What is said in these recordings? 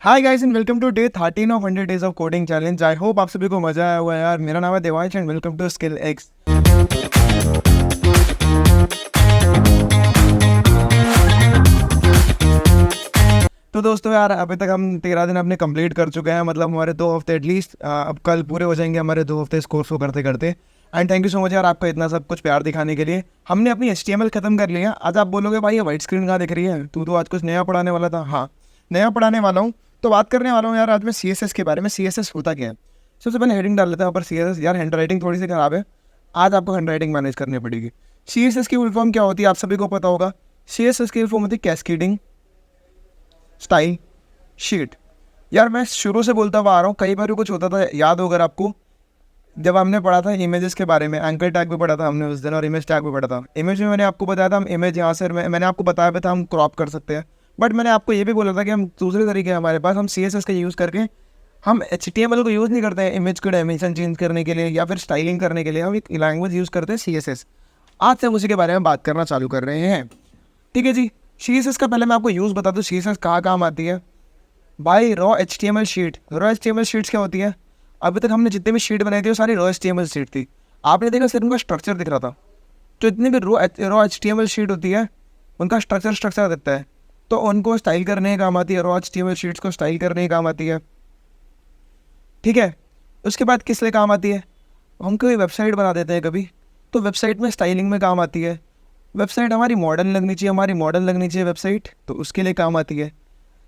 Hi guys and welcome to day 13 of 100 days of coding challenge. I hope आप सभी को मजा आया हुआ है यार। मेरा नाम है Devansh and welcome to Skill X. तो दोस्तों यार अभी तक हम 13 दिन अपने कंप्लीट कर चुके हैं, मतलब हमारे 2 हफ्ते एटलीस्ट अब कल पूरे हो जाएंगे हमारे 2 हफ्ते इस कोर्स को करते करते। And thank you so much यार आपका इतना सब कुछ प्यार दिखाने के लिए। हमने अपनी HTML खत्म कर लिया। आज आप बोलोगे भाई ये वाइट स्क्रीन कहाँ दिख रही है, तू तो आज कुछ नया पढ़ाने वाला था। हाँ, नया पढ़ाने वाला हूँ। तो बात करने वाला हूँ यार आज मैं CSS के बारे में। CSS होता क्या है, सबसे पहले हेडिंग डाल लेते हैं पर CSS। यार हैंड राइटिंग थोड़ी सी खराब है, आज आपको हैंड राइटिंग मैनेज करनी पड़ेगी। CSS की फुल फॉर्म क्या होती है आप सभी को पता होगा। CSS की फुल फॉर्म होती है कैस्केडिंग स्टाइल शीट। यार मैं शुरू से बोलता हुआ आ रहा हूँ, कई बार कुछ होता था, याद हो अगर आपको, जब हमने पढ़ा था इमेजेस के बारे में, एंकर टैग भी पढ़ा था हमने उस दिन और इमेज टैग भी पढ़ा था। इमेज में मैंने आपको बताया था हम इमेज यहाँ से मैंने आपको बताया था हम क्रॉप कर सकते हैं, बट मैंने आपको ये भी बोला था कि हम दूसरे तरीके हैं हमारे पास, हम CSS का यूज़ करके हम HTML को यूज़ नहीं करते हैं इमेज को डायमेंशन चेंज करने के लिए या फिर स्टाइलिंग करने के लिए। हम एक लैंग्वेज यूज़ करते हैं CSS। आज से हम उसी के बारे में बात करना चालू कर रहे हैं। ठीक है जी। CSS का पहले मैं आपको यूज़ बता दूँ CSS कहाँ काम आती है। भाई raw HTML sheet. Raw HTML sheets क्या होती है, अभी तक हमने जितने भी शीट बनाई थी वो सारी रॉ HTML शीट थी। आपने देखा सिर्फ उनका स्ट्रक्चर दिख रहा था। तो जितनी भी रॉ HTML शीट होती है उनका स्ट्रक्चर दिखता है, तो उनको स्टाइल करने का काम आती है। रॉ HTML शीट्स को स्टाइल करने का काम आती है। ठीक है, उसके बाद किस लिए काम आती है, हम कोई वेबसाइट बना देते हैं कभी, तो वेबसाइट में स्टाइलिंग में काम आती है। वेबसाइट हमारी मॉडर्न लगनी चाहिए, हमारी मॉडर्न लगनी चाहिए वेबसाइट, तो उसके लिए काम आती है।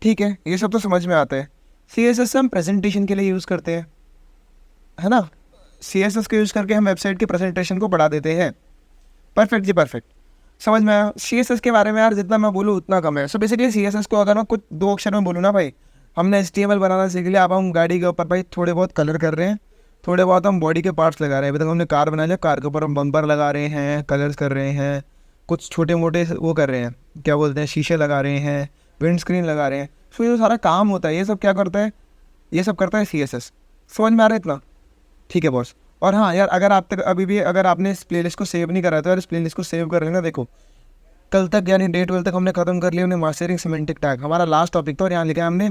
ठीक है, ये सब तो समझ में आता है। CSS हम प्रेजेंटेशन के लिए यूज़ करते हैं, है ना। CSS को यूज़ करके हम वेबसाइट की प्रेजेंटेशन को बढ़ा देते हैं। परफेक्ट जी, परफेक्ट, समझ में आया। CSS के बारे में यार जितना मैं बोलूँ उतना कम है। सो बेसिकली CSS को अगर मैं कुछ 2 अक्षर में बोलूँ ना भाई, हमने HTML बनाना सीख लिया, अब हम गाड़ी के ऊपर भाई थोड़े बहुत कलर कर रहे हैं, थोड़े बहुत हम बॉडी के पार्ट्स लगा रहे हैं। अभी तक हमने कार बना लिया, कार के ऊपर हम बम्पर लगा रहे हैं, कलर्स कर रहे हैं, कुछ छोटे मोटे वो कर रहे हैं, क्या बोलते हैं, शीशे लगा रहे हैं, विंड स्क्रीन लगा रहे हैं। सो ये सारा काम होता है, ये सब क्या करता है, ये सब करता है CSS। समझ में आ रहा है इतना? ठीक है बॉस। और हाँ यार, अगर आप तक अभी भी अगर आपने इस प्लेलिस्ट को सेव नहीं करा तो यार इस प्लेलिस्ट को सेव कर लेना। देखो कल तक यानी डे 12 तक हमने खत्म कर लिया हमने मास्टरिंग सिमेंटिक टैग, हमारा लास्ट टॉपिक था, और यहाँ लिखा है हमने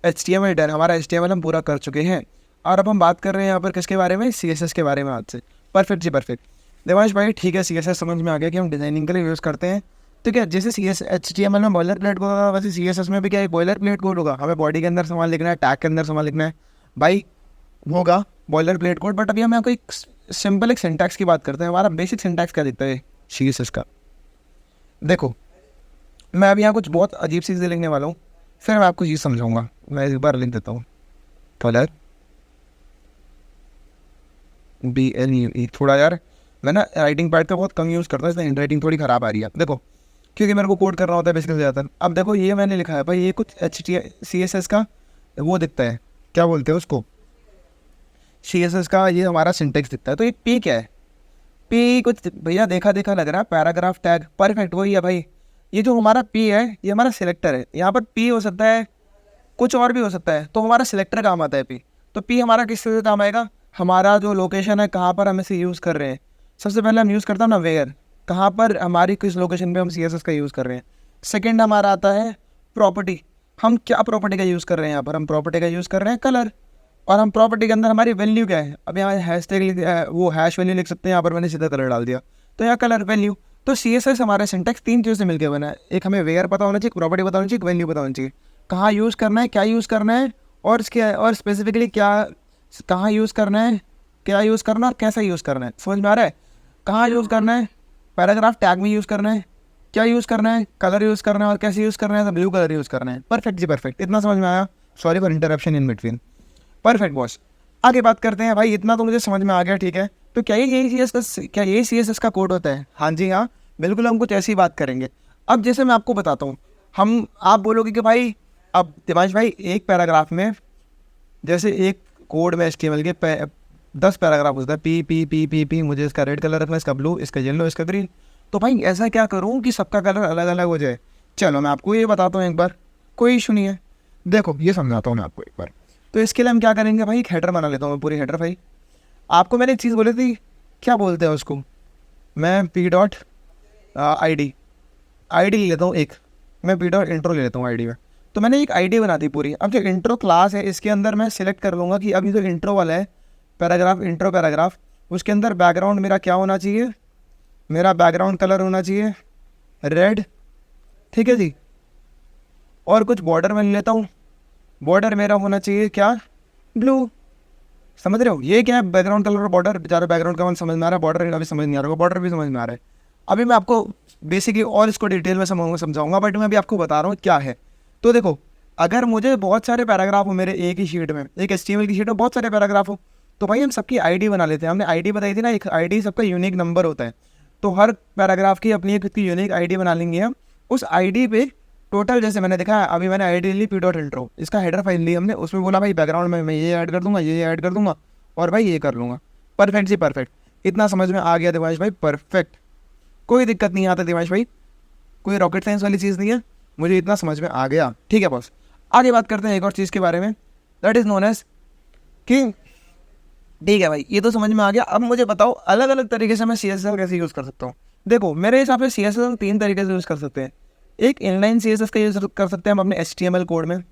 HTML डन, हमारा HTML हम पूरा कर चुके हैं। और अब हम बात कर रहे हैं यहाँ पर किसके बारे में, CSS के बारे में आज से। परफेक्ट जी, परफेक्ट देवांश भाई। ठीक है, CSS समझ में आ गया कि हम डिज़ाइनिंग के लिए यूज़ करते हैं। तो क्या जैसे HTML में बॉयलर प्लेट कोड होगा, वैसे CSS में भी क्या एक बॉयलर प्लेट कोड होगा। हमें बॉडी के अंदर सामान लिखना है, टैग के अंदर सामान लिखना है, भाई होगा बॉयलर प्लेट कोड। बट अभी हम यहाँ को एक सिंपल एक सिंटैक्स की बात करते हैं। हमारा बेसिक सिंटैक्स क्या दिखता है CSS का। देखो मैं अभी यहाँ कुछ बहुत अजीब सी चीज़ें लिखने वाला हूँ, फिर मैं आपको चीज़ समझाऊंगा। मैं एक बार लिख देता हूँ, कलर BLUE। थोड़ा यार मैं ना राइटिंग पैड का बहुत कम यूज़ करता हूँ, इसलिए हैंड राइटिंग थोड़ी ख़राब आ रही है। देखो क्योंकि मेरे को कोड करना होता है बेसिकली ज़्यादातर। अब देखो ये मैंने लिखा है भाई, ये कुछ CSS का वो दिखता है, क्या बोलते हैं उसको, CSS का ये हमारा सिंटेक्स दिखता है। तो ये P क्या है, P कुछ भैया देखा देखा लग रहा है, पैराग्राफ टैग। परफेक्ट वही है भाई। ये जो हमारा P है ये हमारा सिलेक्टर है। यहाँ पर P हो सकता है, कुछ और भी हो सकता है, तो हमारा सिलेक्टर काम आता है P। तो P हमारा किस तरह से काम आएगा, हमारा जो लोकेशन है कहाँ पर हम इसे यूज़ कर रहे हैं। सबसे पहले हम यूज़ करता हूँ ना वेयर, कहाँ पर हमारी किस लोकेशन पे हम CSS का यूज़ कर रहे हैं। सेकंड हमारा आता है प्रॉपर्टी, हम क्या प्रॉपर्टी का यूज़ कर रहे हैं। यहाँ पर हम प्रॉपर्टी का यूज़ कर रहे हैं कलर, और हम प्रॉपर्टी के अंदर हमारी वैल्यू क्या है। अब यहाँ हैशटैग वो हैश वैल्यू लिख सकते हैं, यहाँ पर मैंने सीधा कलर डाल दिया, तो यहाँ कलर वैल्यू। तो CSS हमारा सिंटेक्स 3 चीज़ों से मिलकर बना है। एक हमें वेयर पता होना चाहिए, प्रॉपर्टी पता होनी चाहिए, वैल्यू पता होनी चाहिए, कहाँ यूज़ करना है, क्या यूज़ करना है, और इसके और स्पेसिफिकली क्या कहाँ यूज़ करना है, क्या यूज़ करना है और कैसा यूज़ करना है। समझ में आ रहा है, कहाँ यूज़ करना है, पैराग्राफ टैग में यूज़ करना है, क्या यूज़ करना है, कलर यूज़ करना है, और कैसे यूज़ करना है, तो ब्लू कलर यूज़ करना है। परफेक्ट जी, परफेक्ट, इतना समझ में आया। Sorry for interruption in between. Perfect boss, आगे बात करते हैं। भाई इतना तो मुझे समझ में आ गया, ठीक है। तो क्या ये CSS का कोड होता है? हाँ जी हाँ, बिल्कुल हम कुछ ऐसी बात करेंगे। अब जैसे मैं आपको बताता हूँ, आप बोलोगे कि भाई अब दिमाश भाई एक पैराग्राफ में, जैसे एक कोड में HTML के 10 पैराग्राफ होता है, P P P P P, मुझे इसका रेड कलर रखना है, इसका ब्लू, इसका येलो, इसका ग्रीन। तो भाई ऐसा क्या करूँ कि सबका कलर अलग अलग हो जाए। चलो मैं आपको ये बताता हूँ एक बार, कोई इशू नहीं है। देखो ये समझाता हूँ मैं आपको एक बार। तो इसके लिए हम क्या करेंगे भाई, एक हेडर बना लेता हूँ मैं, पूरी हेडर। भाई आपको मैंने एक चीज़ बोली थी, क्या बोलते हैं उसको, मैं P.ID ले लेता हूँ एक, मैं P.intro ले लेता हूँ ID में। तो मैंने एक आईडी बना दी पूरी। अब जो इंट्रो क्लास है इसके अंदर मैं सिलेक्ट कर लूँगा कि अभी जो इंट्रो वाला है पैराग्राफ, इंट्रो पैराग्राफ, उसके अंदर बैकग्राउंड मेरा क्या होना चाहिए, मेरा बैकग्राउंड कलर होना चाहिए रेड, ठीक है जी। और कुछ बॉर्डर मैं ले लेता हूँ, बॉर्डर मेरा होना चाहिए क्या, ब्लू। समझ रहे हो ये क्या है, बैकग्राउंड कलर और बॉर्डर। बेचारा बैकग्राउंड का समझ में आ रहा है, बॉर्डर अभी समझ नहीं आ रहा होगा, बॉर्डर भी समझ में आ रहा है। अभी मैं आपको बेसिकली और इसको डिटेल में समझाऊंगा, बट मैं अभी आपको बता रहा हूँ क्या है। तो देखो, अगर मुझे बहुत सारे पैराग्राफ हो मेरे एक ही शीट में, एक HTML की शीट में बहुत सारे पैराग्राफ हो, तो भाई हम सबकी आईडी बना लेते हैं। हमने आईडी बताई थी ना, एक आईडी सबका यूनिक नंबर होता है। तो हर पैराग्राफ की अपनी एक यूनिक आईडी बना लेंगे हम। उस आईडी पे टोटल, जैसे मैंने देखा अभी मैंने आईडी ली p.intro, इसका हेडर फाइल ली हमने, उसमें बोला भाई बैकग्राउंड में मैं ये ऐड कर दूंगा, ये ऐड कर दूंगा, और भाई ये कर लूँगा। परफेक्ट जी परफेक्ट। इतना समझ में आ गया दिवांश भाई? परफेक्ट, कोई दिक्कत नहीं आता दिवांश भाई, कोई रॉकेट साइंस वाली चीज़ नहीं है, मुझे इतना समझ में आ गया। ठीक है बॉस, आगे बात करते हैं एक और चीज़ के बारे में, दैट इज़ नोन एज कि, ठीक है भाई ये तो समझ में आ गया। अब मुझे बताओ अलग अलग तरीके से मैं CSS कैसे यूज़ कर सकता हूँ। देखो मेरे हिसाब से CSS हम 3 तरीके से यूज़ कर सकते हैं। एक इनलाइन CSS का यूज़ कर सकते हैं हम अपने HTML कोड में,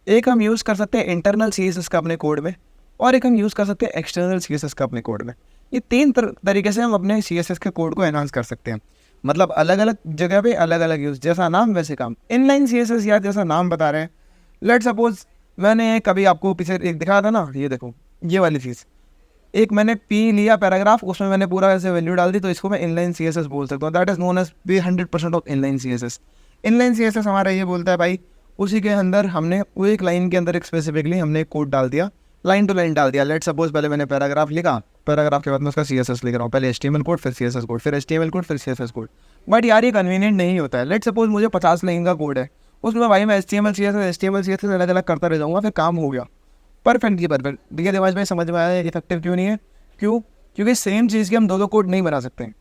एक हम यूज़ कर सकते हैं इंटरनल CSS का अपने कोड में, और एक हम यूज़ कर सकते हैं एक्सटर्नल CSS का अपने कोड में। ये 3 तरीके से हम अपने CSS के कोड को एनहांस कर सकते हैं। मतलब अलग अलग जगह पे अलग अलग यूज़, जैसा नाम वैसे काम। इनलाइन CSS यार जैसा नाम बता रहे हैं, लेट सपोज मैंने कभी आपको पीछे एक दिखाया था ना, ये देखो ये वाली चीज़, एक मैंने P लिया पैराग्राफ, उसमें मैंने पूरा ऐसे वैल्यू डाल दी, तो इसको मैं इनलाइन CSS बोल सकता हूँ। That is known as 100% of inline CSS। Inline CSS हमारा ये बोलता है भाई, उसी के अंदर हमने वो एक लाइन के अंदर एक स्पेसिफिकली हमने एक कोड डाल दिया, लाइन टू लाइन डाल दिया। लेट सपोज पहले मैंने पैराग्राफ लिखा, पैराग्राफ के बाद मैं उसका CSS लिख रहा हूँ, पहले HTML कोड फिर CSS कोड, फिर HTML कोड फिर CSS कोड। बट यार ये कन्वीनियंट नहीं होता है। लेट सपोज मुझे 50 लाइन का कोड है, उसमें भाई मैं HTML CSS अलग अलग करता रह जाऊँगा, फिर काम हो गया। परफेक्ट जी परफेक्ट। देखिए दिमाग में समझ में आया इफेक्टिव क्यों नहीं है, क्यों? क्योंकि सेम चीज़ के हम दो कोड नहीं बना सकते।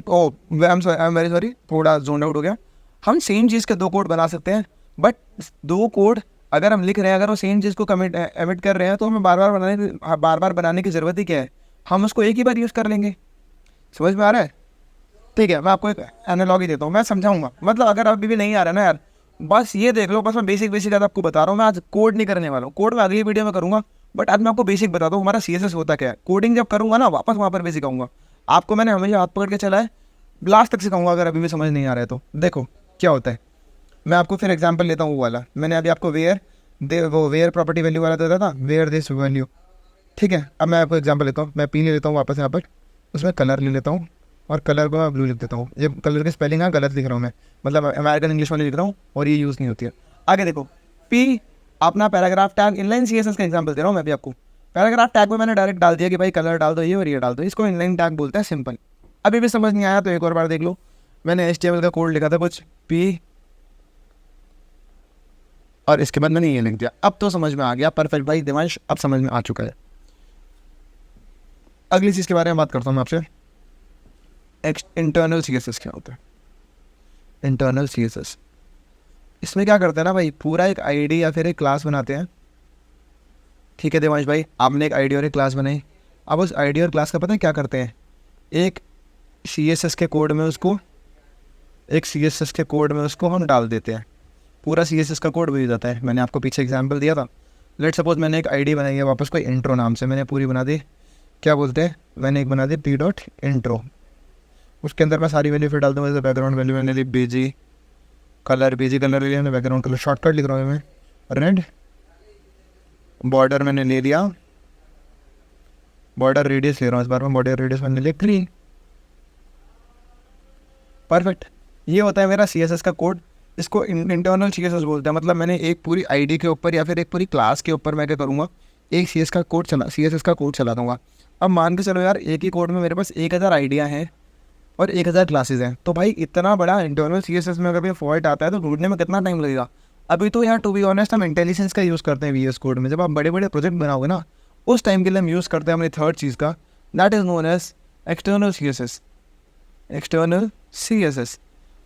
ओ आई एम वेरी सॉरी, थोड़ा जोन आउट हो गया। हम सेम चीज़ के 2 कोड बना सकते हैं, बट 2 कोड अगर हम लिख रहे हैं, अगर वो सेम चीज़ को एमिट कर रहे हैं, तो हमें बार बार बनाने की ज़रूरत ही क्या है, हम उसको एक ही बार यूज़ कर लेंगे। समझ में आ रहा है? ठीक है, मैं आपको एक एनालॉजी देता हूँ, मैं समझाऊंगा। मतलब अगर अभी भी नहीं आ रहा ना यार, बस ये देख लो, बस मैं बेसिक आपको बता रहा हूँ। मैं आज कोड नहीं करने वाला हूँ, कोड मैं अगली वीडियो में करूँगा, बट आज मैं आपको बेसिक बता दूँ हमारा CSS होता क्या है। कोडिंग जब करूँगा ना, वापस वहाँ पर बेसिक आऊँगा। आपको मैंने हमेशा हाथ पकड़ के चला है, लास्ट तक सिखाऊंगा अगर अभी भी समझ नहीं आ रहा है तो। देखो क्या होता है, मैं आपको फिर एग्जांपल लेता हूँ। वो वाला मैंने अभी आपको वेयर प्रॉपर्टी वैल्यू वाला देता था, वेयर दिस वैल्यू। ठीक है, अब मैं आपको एग्जांपल लेता हूँ। मैं P ले लेता हूँ वापस यहाँ पर, उसमें कलर ले लेता हूँ, और कलर को मैं ब्लू लिख देता हूँ। ये कलर की स्पेलिंग है गलत लिख रहा हूँ मैं, मतलब अमेरिकन इंग्लिश वाली लिख रहा हूँ, और ये यूज़ नहीं होती है। आगे देखो, P अपना पैराग्राफ टैग, इनलाइन CSS का एग्जांपल दे रहा हूँ मैं भी आपको। पैराग्राफ टैग में मैंने डायरेक्ट डाल दिया कि भाई कलर डाल दो ये और ये डाल दो, इसको इनलाइन टैग बोलते हैं, सिंपल। अभी भी समझ नहीं आया तो एक और बार देख लो। मैंने HTML का कोड लिखा था कुछ P, और इसके बाद मैंने ये लिख दिया। अब तो समझ में आ गया, परफेक्ट भाई दिवांश, अब समझ में आ चुका है। अगली चीज़ के बारे में बात करता हूँ मैं आपसे, इंटरनल CSS क्या होता है। इंटरनल CSS, इसमें क्या करते हैं ना भाई, पूरा एक आईडी या फिर एक क्लास बनाते हैं। ठीक है दिवांश भाई, आपने एक आईडी और एक क्लास बनाई। अब उस आईडी और क्लास का पता है क्या करते हैं, एक CSS के कोड में उसको हम डाल देते हैं। पूरा CSS का कोड बन जाता है। मैंने आपको पीछे एग्जांपल दिया था। लेट सपोज मैंने एक आईडी बनाई है वापस कोई इंट्रो नाम से, मैंने पूरी बना दी, क्या बोलते हैं, मैंने एक बना दी P.intro। उसके अंदर मैं सारी वैल्यू फिर डाल दूँ। जैसे बैकग्राउंड वैल्यू मैंने ली BG कलर ले लिया, बैकग्राउंड कलर शॉर्टकट लिख रहा हूँ मैं, रेड। बॉर्डर मैंने ले लिया, बॉर्डर रेडियस ले रहा हूँ इस बार मैं, बॉर्डर रेडियस मैंने लिया ग्रीन। परफेक्ट, ये होता है मेरा CSS का कोड। इसको इंटरनल CSS बोलते हैं। मतलब मैंने एक पूरी आईडी के ऊपर या फिर एक पूरी क्लास के ऊपर मैं क्या करूँगा, एक CSS का कोड चला दूँगा। अब मान के चलो यार, एक ही कोड में मेरे पास 1000 आइडिया हैं और 1000 क्लासेस हैं, तो भाई इतना बड़ा इंटरनल CSS में अगर फॉल्ट आता है तो ढूंढने में कितना टाइम लगेगा। अभी तो यार टू बी ऑनेस्ट हम इंटेलिजेंस का यूज़ करते हैं VS कोड में। जब आप बड़े बड़े प्रोजेक्ट बनाओगे ना, उस टाइम के लिए हम यूज़ करते हैं अपनी थर्ड चीज़ का, that is known as external CSS।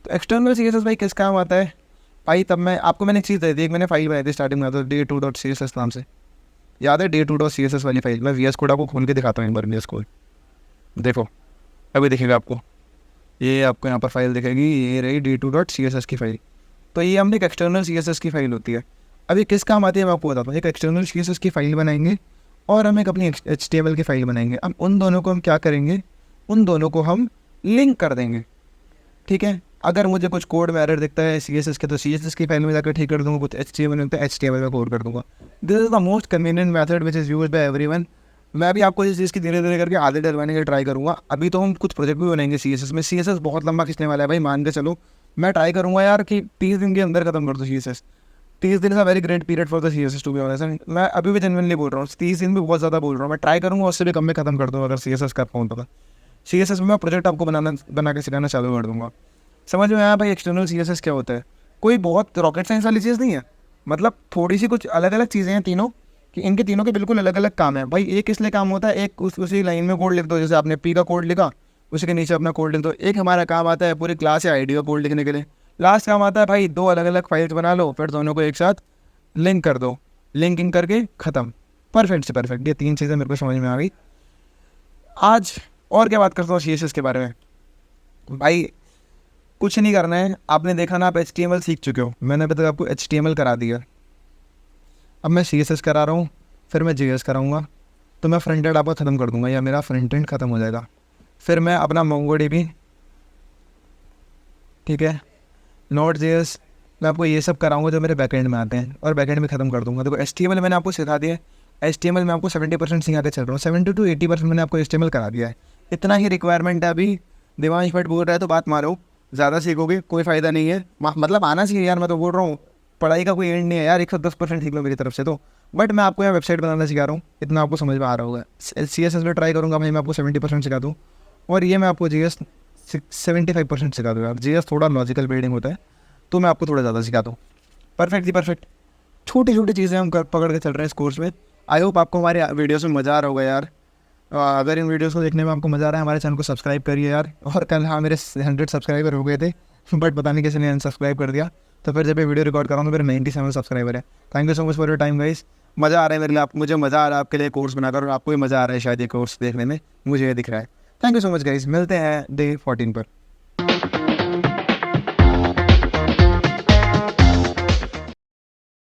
तो एक्सटर्नल CSS भाई किस काम आता है भाई? तब मैंने एक चीज़ दे दी, एक मैंने फाइल बनाई थी स्टार्टिंग में, तो day2.css नाम से, याद है day2.css वाली फाइल। मैं VS कोड आपको खोल के दिखाता हूँ एक बार। VS कोड देखो, अभी दिखेगा आपको, ये आपको यहाँ पर फाइल दिखेगी, ये रही day2.css की फाइल। तो ये हमने एक एक्सटर्नल CSS की फाइल होती है। अभी किस काम आती है मैं आपको बताता हूँ। एक एक्सटर्नल CSS की फाइल बनाएंगे और हम एक अपनी HTML की फाइल बनाएंगे। अब उन दोनों को हम क्या करेंगे, उन दोनों को हम लिंक कर देंगे, ठीक है। अगर मुझे कुछ कोड में एरर दिखता है CSS के, तो CSS की फाइल में जाकर ठीक कर दूंगा, कुछ HTML में दिखता है HTML में कोड कर दूंगा। This is the most convenient method which is used by everyone. मैं भी आपको इस चीज़ की धीरे धीरे करके आदत डलवाने की ट्राई करूँगा। अभी तो हम कुछ प्रोजेक्ट भी बनाएंगे CSS में। CSS बहुत लंबा खींचने वाला है भाई, मान के चलो। मैं ट्राई करूँगा यार कि 30 दिन के अंदर खत्म कर दो CSS। 30 दिन का very great period for the CSS to be honest. मैं अभी भी जेन्युइनली बोल रहा हूँ, 30 दिन भी बहुत ज़्यादा बोल रहा हूँ। मैं ट्राई करूँगा उससे भी कम में खत्म कर दूँ अगर CSS कर पाऊँ तो। CSS में मैं प्रोजेक्ट आपको बना के सिखाना चालू कर दूँगा। समझ में आया भाई एक्सटर्नल CSS क्या होता है? कोई बहुत रॉकेट साइंस वाली चीज़ नहीं है। मतलब थोड़ी सी कुछ अलग अलग चीज़ें हैं तीनों, कि इनके तीनों के बिल्कुल अलग अलग काम है भाई। एक इसलिए काम होता है, एक उसी लाइन में कोड लिख दो, जैसे आपने P का कोड लिखा उसी के नीचे अपना कोड लिख दो। एक हमारा काम आता है पूरी क्लास या ID का कोड लिखने के लिए। लास्ट काम आता है भाई 2 अलग अलग फाइल्स बना लो, फिर दोनों को एक साथ लिंक कर दो, लिंकिंग करके ख़त्म। परफेक्ट से परफेक्ट, ये 3 चीज़ें मेरे को समझ में आ गई। आज और क्या बात करता हूँ CSS के बारे में। भाई कुछ नहीं करना है, आपने देखा ना, आप HTML सीख चुके हो। मैंने अभी तक आपको HTML करा दिया, अब मैं CSS करा रहा हूँ, फिर मैं JS कराऊँगा। तो मैं फ्रंट एंड आपका ख़त्म कर दूँगा, या मेरा फ्रंट एंड ख़त्म हो जाएगा। फिर मैं अपना MongoDB, ठीक है, Node.js, मैं आपको ये सब कराऊंगा जो मेरे बैकएंड में आते हैं, और बैकएंड में ख़त्म कर दूंगा। देखो HTML मैंने आपको सिखा दिया है। HTML में आपको 70% सिखा के चल रहा हूँ, 70 to 80% मैंने आपको HTML करा दिया है। इतना ही रिक्वायरमेंट है अभी। दिमाग फट बोल रहा है तो बात मारो, ज़्यादा सीखोगे कोई फ़ायदा नहीं है। मतलब आना चाहिए यार, मैं तो बोल रहा हूँ, पढ़ाई का कोई एंड नहीं है यार। 110% सीख लो मेरी तरफ से तो। बट मैं आपको यहाँ वेबसाइट बनाना सिखा रहा हूँ, इतना आपको समझ में आ रहा होगा। CSS में ट्राई करूँगा भाई मैं आपको 70% सिखा दूँ, और ये मैं आपको JS 75% सिखा दूँ यार। JS थोड़ा लॉजिकल बिल्डिंग होता है, तो मैं आपको थोड़ा ज़्यादा सिखा दूँ। परफेक्ट जी परफेक्ट। छोटी छोटी चीज़ें हम पकड़ के चल रहे हैं इस कोर्स में। आई होप आपको हमारे वीडियोस में मज़ा आ रहा होगा यार। अगर इन वीडियोस को देखने में आपको मज़ा आ रहा है, हमारे चैनल को सब्सक्राइब करिए यार। और कल हाँ मेरे 100 सब्सक्राइबर हो गए थे, बट पता नहीं किसी ने अनसब्सक्राइब कर दिया। तो फिर जब ये वीडियो रिकॉर्ड कर रहा हूँ तो फिर 97 सब्सक्राइबर है। Thank you so much for your time guys. मज़ा आ रहा है मेरे लिए, मुझे मज़ा आ रहा है आपके लिए कोर्स बनाकर, और आपको भी मज़ा आ रहा है शायद ये कोर्स देखने में, मुझे ये दिख रहा है। Thank you so much guys, मिलते हैं डे 14 पर।